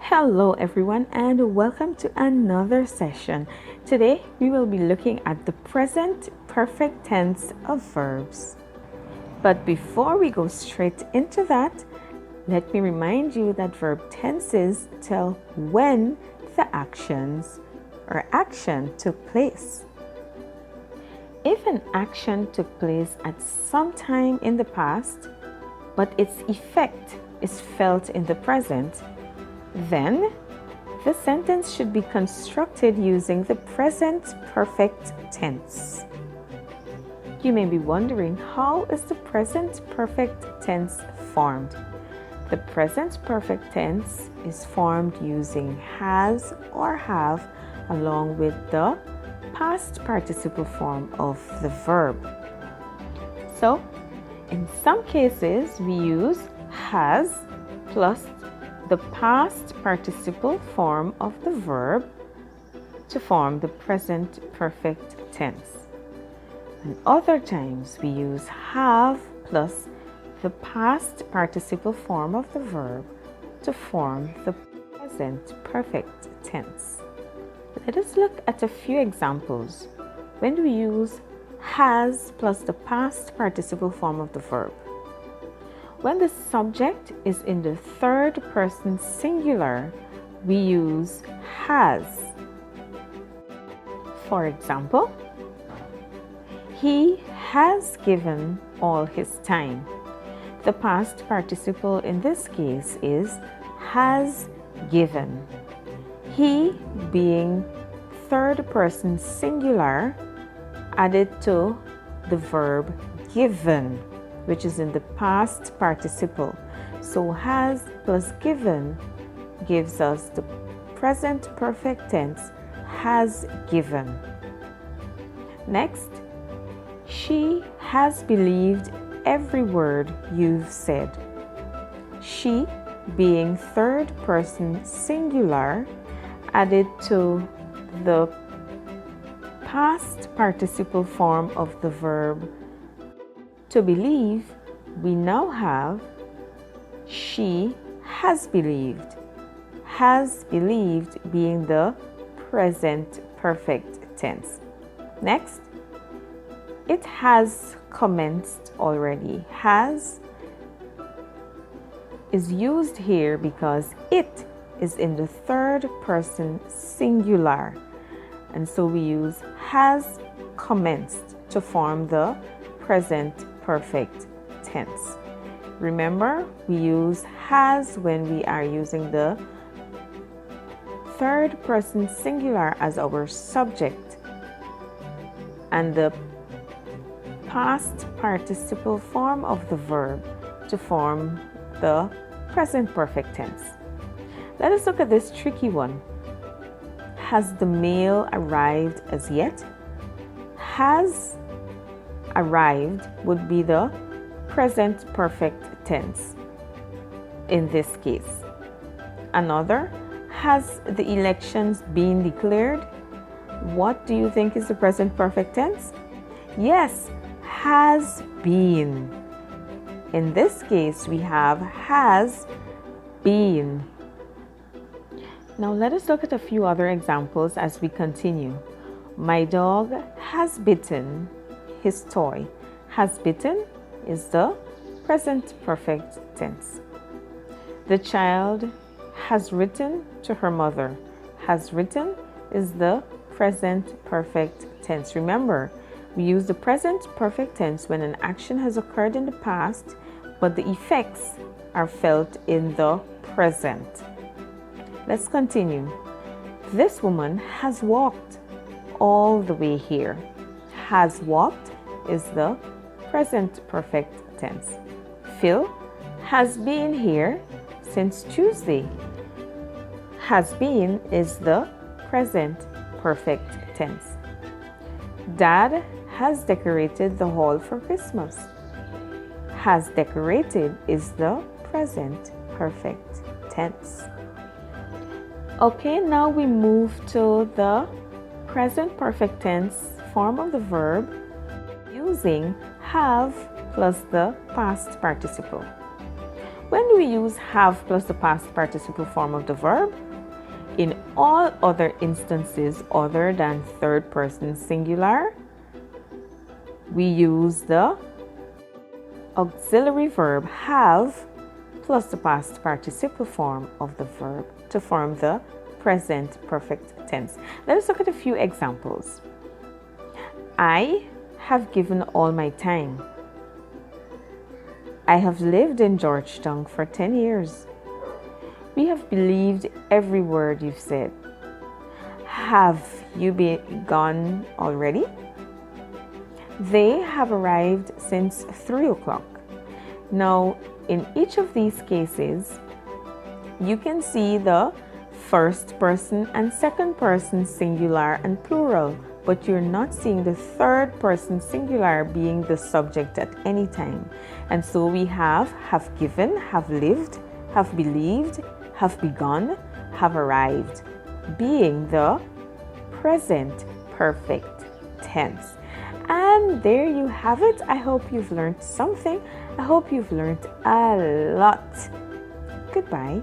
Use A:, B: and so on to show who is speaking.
A: Hello everyone and welcome to another session. Today we will be looking at the present perfect tense of verbs. But before we go straight into that, let me remind you that verb tenses tell when the actions or action took place. If an action took place at some time in the past, but its effect is felt in the present, then the sentence should be constructed using the present perfect tense. You may be wondering, how is the present perfect tense formed? The present perfect tense is formed using has or have along with the past participle form of the verb. So, in some cases, we use has plus the past participle form of the verb to form the present perfect tense. And other times we use have plus the past participle form of the verb to form the present perfect tense. Let us look at a few examples when we use has plus the past participle form of the verb. When the subject is in the third person singular, we use has. For example, he has given all his time. The past participle in this case is has given. He, being third person singular, added to the verb given, which is in the past participle. So has plus given gives us the present perfect tense, has given. Next, she has believed every word you've said. She, being third person singular, added to the past participle form of the verb to believe, we now have she has believed. Has believed being the present perfect tense. Next, it has commenced already. Has is used here because it is in the third person singular. And so we use has commenced to form the present perfect tense. Remember, we use has when we are using the third person singular as our subject and the past participle form of the verb to form the present perfect tense. Let us look at this tricky one. Has the mail arrived as yet? Has arrived would be the present perfect tense in this case. Another, has the elections been declared? What do you think is the present perfect tense? Yes, has been. In this case, we have has been. Now let us look at a few other examples as we continue. My dog has bitten his toy. Has bitten is the present perfect tense. The child has written to her mother. Has written is the present perfect tense. Remember, we use the present perfect tense when an action has occurred in the past, but the effects are felt in the present. Let's continue. This woman has walked all the way here. Has walked is the present perfect tense. Phil has been here since Tuesday. Has been is the present perfect tense. Dad has decorated the hall for Christmas. Has decorated is the present perfect tense. Okay, now we move to the present perfect tense form of the verb using have plus the past participle. When do we use have plus the past participle form of the verb? In all other instances other than third person singular, we use the auxiliary verb have plus the past participle form of the verb to form the present perfect tense. Let us look at a few examples. I have given all my time. I have lived in Georgetown for 10 years. We have believed every word you've said. Have you been gone already? They have arrived since 3 o'clock. Now, in each of these cases, you can see the first person and second person singular and plural, but you're not seeing the third person singular being the subject at any time. And so we have given, have lived, have believed, have begun, have arrived, being the present perfect tense. And there you have it. I hope you've learned something. I hope you've learned a lot. Goodbye.